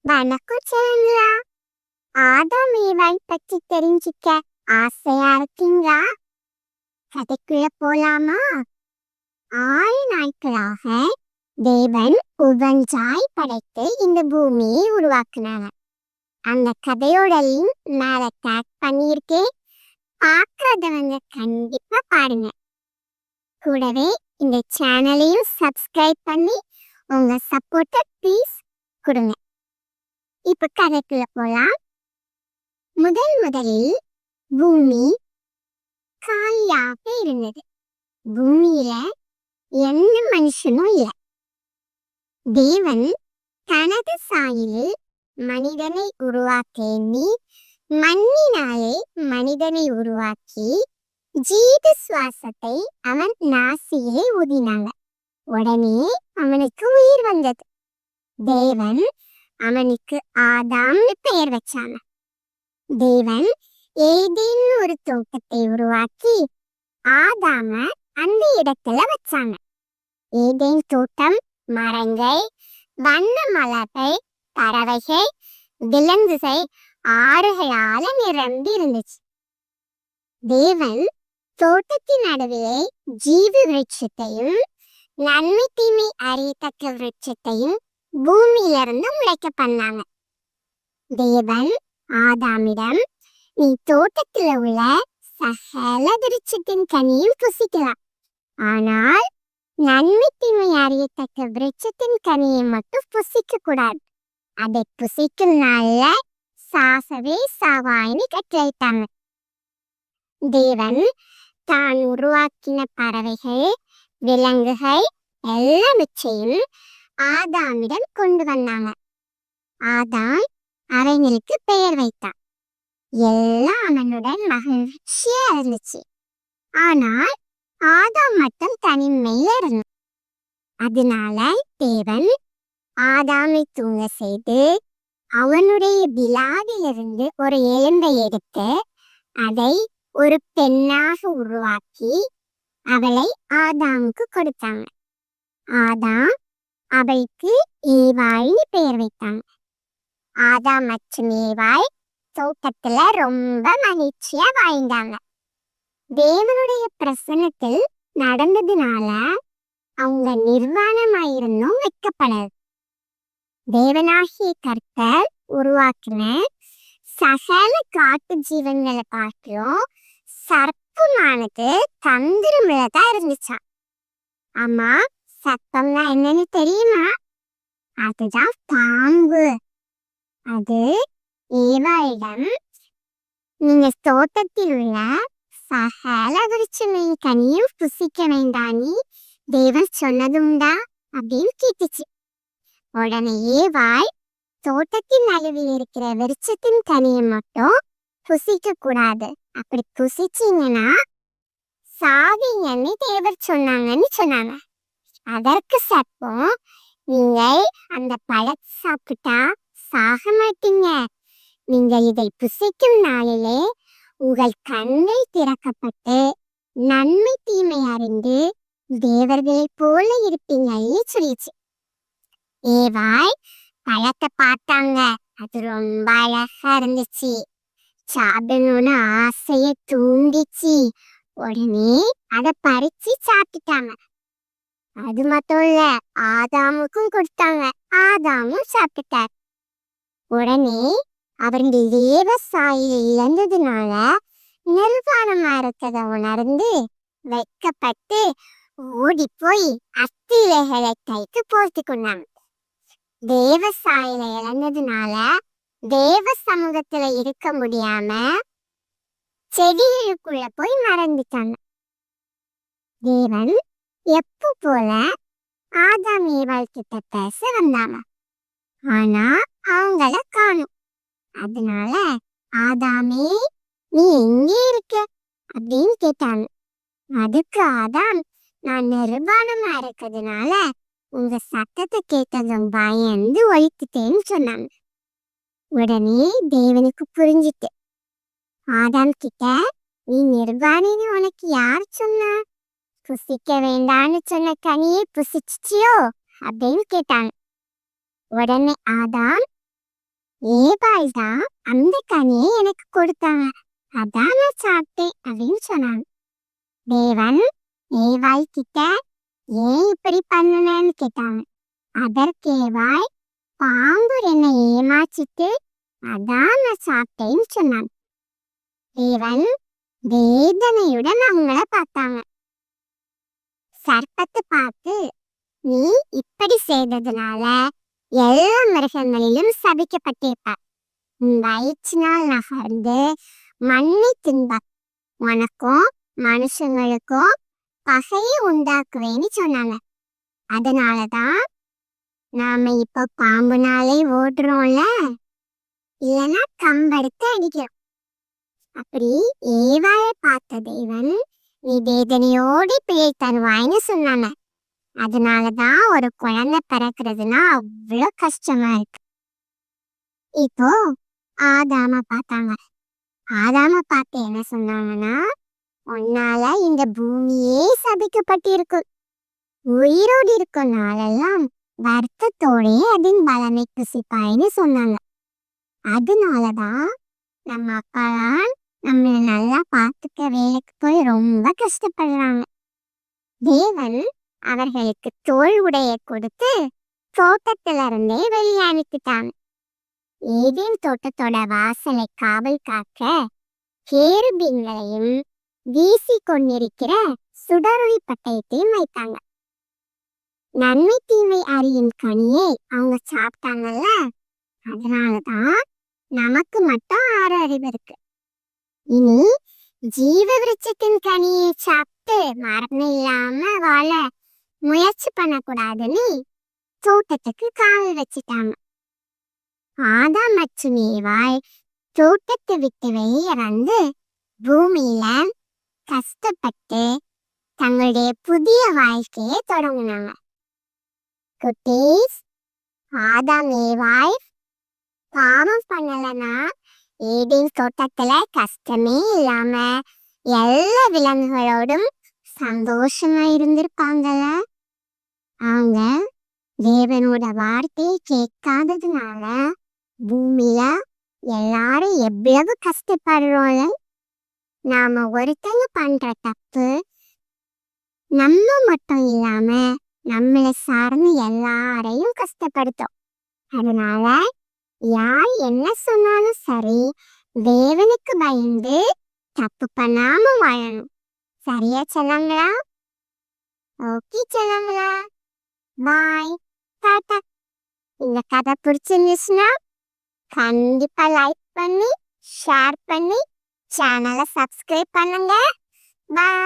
வணக்கம் சொல்லுங்களா. ஆதாம் ஏவாள் பற்றி தெரிஞ்சுக்க ஆசையா இருக்கீங்களா? கதைக்குள்ள போலாமா? 6 நாட்களாக தேவன் உவஞ்சாய் படைத்து இந்த பூமியை உருவாக்குனாங்க. அந்த கதையோட லிங்க் மேல டேக் பண்ணியிருக்கேன். பார்க்காதவங்க கண்டிப்பா பாருங்க. கூடவே இந்த சேனலையும் சப்ஸ்கிரைப் பண்ணி உங்க சப்போர்ட்டை ப்ளீஸ் கொடுங்க. இப்ப கதைக்குள்ள போலாம். முதலில் பூமி காலியாக இருந்தது. பூமியில எந்த மனுஷனும் இல்ல. தேவன் தனது சாயலில் மனிதனை உருவாக்க எண்ணி மண்ணினாலே மனிதனை உருவாக்கி ஜீவ சுவாசத்தை அவன் நாசியிலே ஊதினாங்க. உடனே அவனுக்கு உயிர் வந்தது. தேவன் அவனுக்கு ஆதாம்னு பெயர் வச்சாங்க. தேவன் ஏதேன் ஒரு தோட்டத்தை உருவாக்கி ஆதாம அந்த இடத்துல வச்சாங்க. ஏதேன் தோட்டம் மரங்கள், வண்ண மலர்கள், பறவைகள், விலங்குகள், ஆறுகளால நிரம்பி இருந்துச்சு. தேவன் தோட்டத்தின் நடுவே ஜீவ விருட்சத்தையும் நன்மை தீமை அறியத்தக்க விருட்சத்தையும் பூமியிலிருந்து முளைக்க பண்ணாங்க. தேவன் ஆதாமிடம், நீ தோட்டத்தில் உள்ள சகல விருட்சத்தின் கனியும் புசிக்கலாம், ஆனால் நன்மை தீமை அறியத்தக்க விருட்சத்தின் கனியை மட்டும் புசிக்க கூடாது. அதை புசிக்கும் நாள்ல சாகவே சாவாயின்னு கட்டளையிட்டாங்க. தேவன் தான் உருவாக்கின பறவைகள், விலங்குகள் எல்லாவற்றையும் ஆதாமிடம் கொண்டு வந்தாங்க. ஆதாம் அவைகளுக்கு பெயர் வைத்தான். எல்லாம் அவனுடன் மகிழ்ச்சியா இருந்துச்சு. ஆனால் ஆதாம் மட்டும் தனிமையில இருந்தான். அதனால தேவன் ஆதாமை தூங்க செய்து அவனுடைய விலாவிலிருந்து ஒரு எலும்பை எடுத்து அதை ஒரு பெண்ணாக உருவாக்கி அவளை ஆதாமுக்கு கொடுத்தாங்க. ஆதாம் அவளுக்கு ஏவாள்னு பெயர் வைத்தாங்க. ஆதாம் மற்றும் ஏவாள் தோட்டத்துல ரொம்ப மகிழ்ச்சியா வாழ்ந்தாங்க. தேவனுடைய பிரசன்னத்தில் நடந்ததுனால அவங்க நிர்வாணமாயிருந்தும் வைக்கப்படாது. தேவனாகிய கர்த்தர் உருவாக்கின சகல காட்டு ஜீவன்களை பார்க்கிறோம் சர்ப்பமானது தந்திரமுள்ளதா இருந்துச்சா. ஆமா, சர்ப்பம்னா என்னன்னு தெரியுமா? அதுதான் பாம்பு. அது ஏவாளிடம், நீங்க தோட்டத்தில் உள்ள சகல விருட்சங்களின் கனியும் புசிக்க வேண்டானி தேவன் சொன்னதுண்டா அப்படின்னு கேட்டுச்சு. உடனே ஏவாள், தோட்டத்தின் நடுவில் இருக்கிற விருட்சத்தின் கனியை மட்டும் புசிக்க கூடாது, அப்படி புசிச்சீங்கன்னா சாவீங்கன்னு தேவர் சொன்னாங்கன்னு சொன்னாங்க. அதற்கு சர்ப்பம், நீங்கள் அந்த பழத்தை சாப்பிட்டா சாக மாட்டீங்க, நீங்க இதை புசிக்கும் நாளிலே உங்கள் கண்கள் திறக்கப்பட்டு நன்மை தீமை அறிந்து தேவர்களை போல இருப்பீங்கன்னு சொல்லிச்சு. ஏவாள் பழத்தை பார்த்தாங்க. அது ரொம்ப அழகா இருந்துச்சு. சாப்பிடணும்னு ஆசைய தூண்டிச்சு. உடனே அதை பறிச்சு சாப்பிட்டாங்க. அது மட்டும் இல்ல, ஆதாமுக்கும் கொடுத்தாங்க. ஆதாமும் சாப்பிட்டார். உடனே அவருடைய விவசாயில இழந்ததுனால நிர்வாணமா இருக்கிறத உணர்ந்து வைக்கப்பட்டு ஓடி போய் அத்திலைகளை கைக்கு போர்த்தி கொண்டாங்க. தேவசாயில இழந்ததுனால தேவ சமூகத்துல இருக்க முடியாம செடிகளுக்குள்ள போய் மறந்துட்டாங்க. தேவன் எப்போ போல ஆதாம் ஏவாள் கிட்ட பேச வந்தாங்க. ஆனா அவங்கள காணும். அதனால ஆதாமே, நீ எங்கே இருக்க அப்படின்னு கேட்டாங்க. அதுக்கு ஆதாம், நான் நிர்வாணமா இருக்கிறதுனால உங்க சத்தத்தை கேட்டதும் பயந்து ஒழித்துட்டேன்னு சொன்னாங்க. உடனே தேவனுக்கு புரிஞ்சிட்டு, ஆதாம் கிட்ட, நீ நிர்வாணின்னு உனக்கு யார் சொன்னா? புசிக்க வேண்டான்னு சொன்ன கனியை புசிச்சிச்சியோ அப்படின்னு கேட்டாங்க. உடனே ஆதாம், ஏவாள் தான் அந்த கனியை எனக்கு கொடுத்தாங்க, அதான் நான் சாப்பிட்டேன் அப்படின்னு சொன்னாங்க. தேவன் ஏவாள் கிட்ட ஏன் இப்படி பண்ணுனேன்னு கேட்டாங்க. அதற்கு ஏவாள், பாம்பு என்னை ஏமாச்சிட்டு அதான் நான் சாப்பிட்டேன்னு சொன்னாங்க. தேவன் வேதனையுடன் அவங்கள பார்த்தாங்க. சர்ப்பத்தை பார்த்து, நீ இப்படி செய்ததுனால எல்லா மிருகங்களிலும் சபிக்கப்பட்டிருப்பார். உன் வயிற்றினால் நகர்ந்து மண்ணை தின்ப, உனக்கும் மனுஷங்களுக்கும் பகையை உண்டாக்குவேன்னு சொன்னாங்க. அதனாலதான் நாம இப்போ பாம்புனாலே ஓடுறோம்ல, இல்லைன்னா கம்பெடுத்து அடிக்கிறோம். அப்படி ஏவாளை பார்த்த தேவன், நீ வேதனையோடு பிழை தருவாய்ன்னு சொன்னாங்க. அதனாலதான் ஒரு குழந்தை பிறக்கிறதுனா அவ்வளோ கஷ்டமா இருக்கு. இப்போ ஆதாம பார்த்தாங்க. ஆதாம பார்த்து என்ன சொன்னாங்கன்னா, உன்னால இந்த பூமியே சபிக்கப்பட்டிருக்கும். உயிரோடு இருக்கும் நாளெல்லாம் வருத்தத்தோடே அதன் பலனை புசிப்பாய்ன்னு சொன்னாங்க. அதனாலதான் நம்ம அப்பாலாம் நம்மளை நல்லா பார்த்துக்க வேலைக்கு போய் ரொம்ப கஷ்டப்படுறாங்க. தேவன் அவர்களுக்கு தோல் உடைய கொடுத்து தோட்டத்துல இருந்தே வெளியே அனுப்பிட்டாங்க. ஏதேன் தோட்டத்தோட வாசலை காவல் காக்க கேருபீன்களையும் வீசி கொண்டிருக்கிற சுடரொளி பட்டயத்தையும் வைத்தாங்க. நன்மை தீமை அறியும் கனியை அவங்க சாப்பிட்டாங்கல்ல, அதனாலதான் நமக்கு மட்டும் 6 அறிவு இருக்கு. இனி ஜீவ விருட்சத்தின் கனியை சாப்பிட்டு மரணம் இல்லாம வாழ முயற்சி பண்ணக்கூடாதுன்னு தோட்டத்துக்கு காவல் வச்சுட்டாங்க. ஆதாம் மற்றும் ஏவாள் தோட்டத்தை விட்டு வெளியே வந்து பூமியில கஷ்டப்பட்டு தங்களுடைய புதிய வாழ்க்கையை தொடங்கினாங்க. குட்டீஸ், ஆதாம் ஏவாள் பாவம் பண்ணலன்னா ஏதேன் தோட்டத்துல கஷ்டமே இல்லாம எல்லா விலங்குகளோடும் சந்தோஷமா இருந்திருப்பாங்கல்ல. அவங்க தேவனோட வார்த்தையை கேட்காததுனால பூமியில எல்லாரும் எவ்வளவு கஷ்டப்படுறோம்ல. நாம ஒருத்தங்க பண்ற தப்பு நம்ம மட்டும் இல்லாம நம்மளை சார்ந்து எல்லாரையும் கஷ்டப்படுத்தும். அதனால யார் என்ன சொன்னாலும் சரி, தேவனுக்கு பயந்து தப்பு பண்ணாம வாழணும். சரியா சொன்னாங்களா? ஓகே சொன்னாங்களா? பாய், டாடா. இந்த கதை பிடிச்சிருந்துச்சுன்னா கண்டிப்பா லைக் பண்ணி ஷேர் பண்ணி சேனலை சப்ஸ்கிரைப் பண்ணுங்க. பாய்.